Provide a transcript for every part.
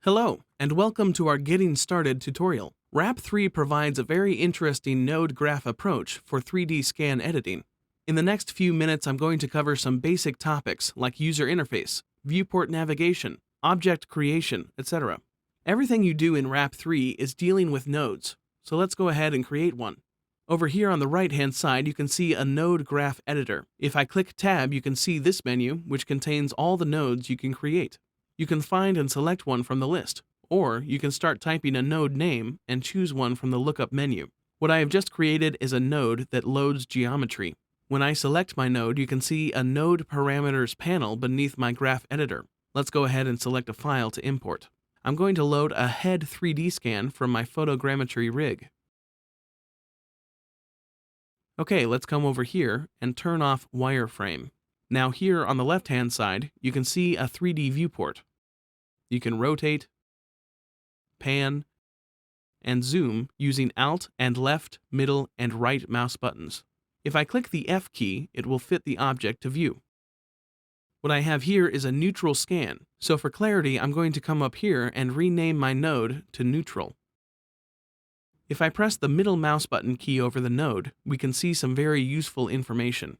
Hello, and welcome to our Getting Started tutorial. wrap3 provides a very interesting node graph approach for 3D scan editing. In the next few minutes, I'm going to cover some basic topics like user interface, viewport navigation, object creation, etc. Everything you do in wrap3 is dealing with nodes, so let's go ahead and create one. Over here on the right-hand side, you can see a node graph editor. If I click Tab, you can see this menu, which contains all the nodes you can create. You can find and select one from the list, or you can start typing a node name and choose one from the lookup menu. What I have just created is a node that loads geometry. When I select my node, you can see a Node Parameters panel beneath my graph editor. Let's go ahead and select a file to import. I'm going to load a head 3D scan from my photogrammetry rig. Okay, let's come over here and turn off wireframe. Now here on the left-hand side, you can see a 3D viewport. You can rotate, pan, and zoom using Alt and left, middle, and right mouse buttons. If I click the F key, it will fit the object to view. What I have here is a neutral scan, so for clarity, I'm going to come up here and rename my node to neutral. If I press the middle mouse button key over the node, we can see some very useful information.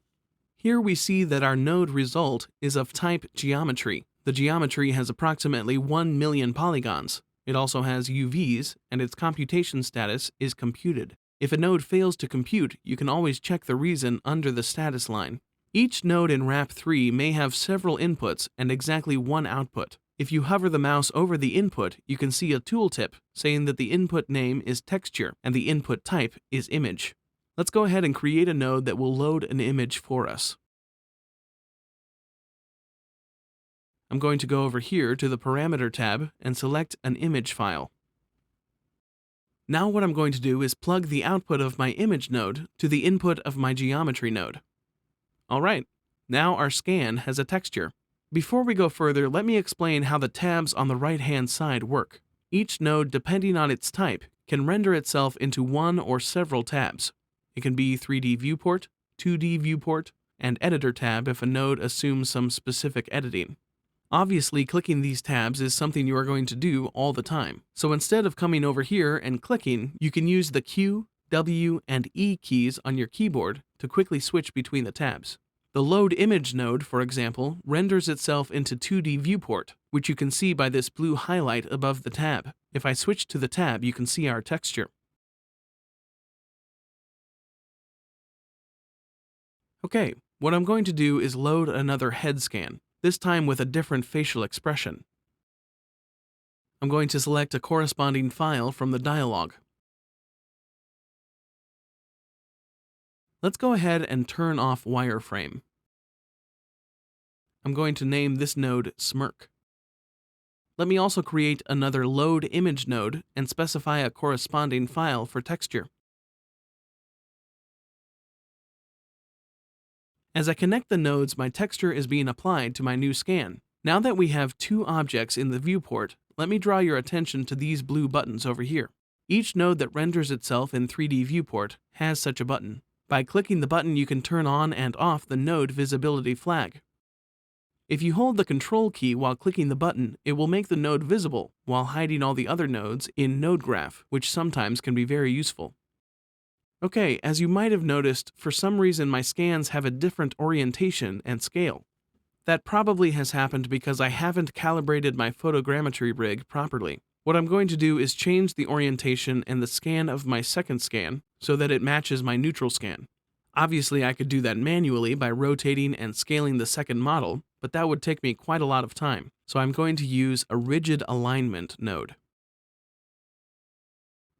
Here we see that our node result is of type geometry. The geometry has approximately 1 million polygons. It also has UVs, and its computation status is computed. If a node fails to compute, you can always check the reason under the status line. Each node in wrap3 may have several inputs and exactly one output. If you hover the mouse over the input, you can see a tooltip saying that the input name is texture and the input type is image. Let's go ahead and create a node that will load an image for us. I'm going to go over here to the Parameter tab and select an image file. Now what I'm going to do is plug the output of my image node to the input of my geometry node. Alright, now our scan has a texture. Before we go further, let me explain how the tabs on the right-hand side work. Each node, depending on its type, can render itself into one or several tabs. It can be 3D viewport, 2D viewport, and editor tab if a node assumes some specific editing. Obviously, clicking these tabs is something you are going to do all the time. So instead of coming over here and clicking, you can use the Q, W, and E keys on your keyboard to quickly switch between the tabs. The Load Image node, for example, renders itself into 2D viewport, which you can see by this blue highlight above the tab. If I switch to the tab, you can see our texture. Okay, what I'm going to do is load another head scan, this time with a different facial expression. I'm going to select a corresponding file from the dialog. Let's go ahead and turn off wireframe. I'm going to name this node Smirk. Let me also create another Load Image node and specify a corresponding file for texture. As I connect the nodes, my texture is being applied to my new scan. Now that we have two objects in the viewport, let me draw your attention to these blue buttons over here. Each node that renders itself in 3D viewport has such a button. By clicking the button, you can turn on and off the node visibility flag. If you hold the Control key while clicking the button, it will make the node visible while hiding all the other nodes in Node Graph, which sometimes can be very useful. Okay, as you might have noticed, for some reason my scans have a different orientation and scale. That probably has happened because I haven't calibrated my photogrammetry rig properly. What I'm going to do is change the orientation and the scan of my second scan so that it matches my neutral scan. Obviously, I could do that manually by rotating and scaling the second model, but that would take me quite a lot of time, so I'm going to use a rigid alignment node.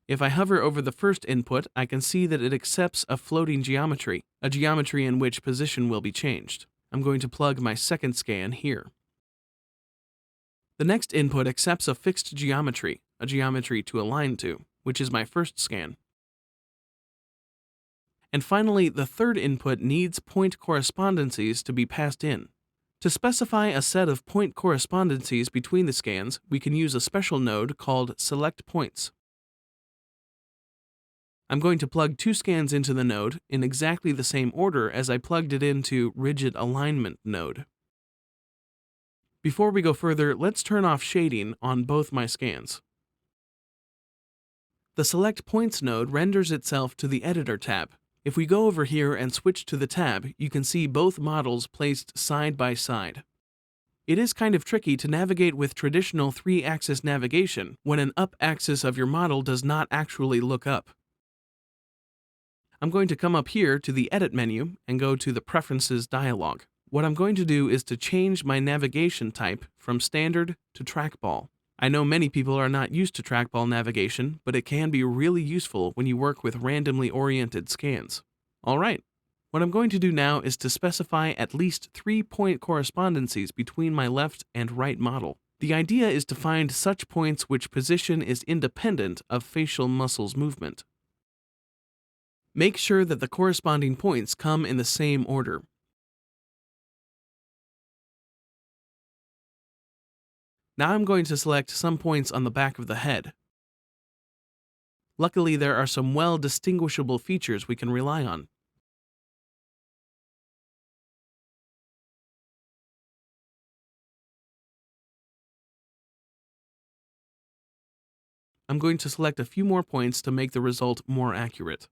If I hover over the first input, I can see that it accepts a floating geometry, a geometry in which position will be changed. I'm going to plug my second scan here. The next input accepts a fixed geometry, a geometry to align to, which is my first scan. And finally, the third input needs point correspondences to be passed in. To specify a set of point correspondences between the scans, we can use a special node called Select Points. I'm going to plug two scans into the node in exactly the same order as I plugged it into Rigid Alignment node. Before we go further, let's turn off shading on both my scans. The Select Points node renders itself to the Editor tab. If we go over here and switch to the tab, you can see both models placed side by side. It is kind of tricky to navigate with traditional 3-axis navigation when an up axis of your model does not actually look up. I'm going to come up here to the Edit menu and go to the Preferences dialog. What I'm going to do is to change my navigation type from Standard to Trackball. I know many people are not used to trackball navigation, but it can be really useful when you work with randomly oriented scans. Alright, what I'm going to do now is to specify at least 3 point correspondencies between my left and right model. The idea is to find such points which position is independent of facial muscles movement. Make sure that the corresponding points come in the same order. Now I'm going to select some points on the back of the head. Luckily, there are some well-distinguishable features we can rely on. I'm going to select a few more points to make the result more accurate.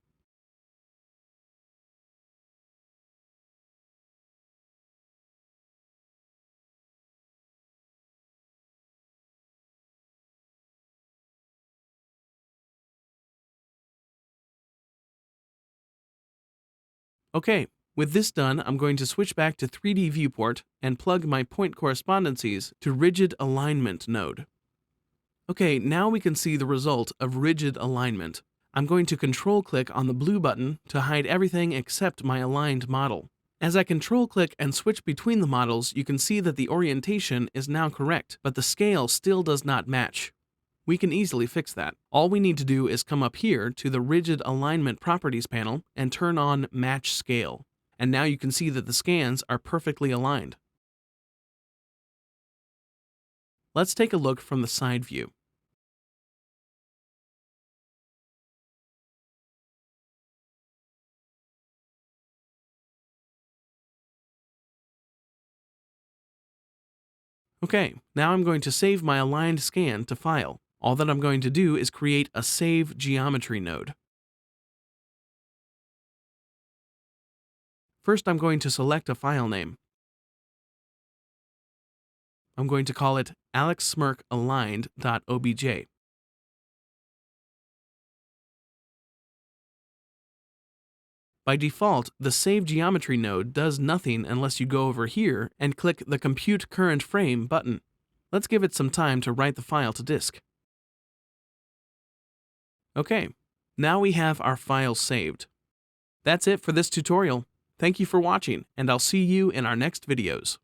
Okay, with this done, I'm going to switch back to 3D Viewport and plug my point correspondencies to Rigid Alignment node. Okay, now we can see the result of rigid alignment. I'm going to control-click on the blue button to hide everything except my aligned model. As I control-click and switch between the models, you can see that the orientation is now correct, but the scale still does not match. We can easily fix that. All we need to do is come up here to the Rigid Alignment Properties panel and turn on Match Scale. And now you can see that the scans are perfectly aligned. Let's take a look from the side view. Okay, now I'm going to save my aligned scan to File. All that I'm going to do is create a Save Geometry node. First, I'm going to select a file name. I'm going to call it alexsmirkaligned.obj. By default, the Save Geometry node does nothing unless you go over here and click the Compute Current Frame button. Let's give it some time to write the file to disk. Okay, now we have our file saved. That's it for this tutorial. Thank you for watching, and I'll see you in our next videos.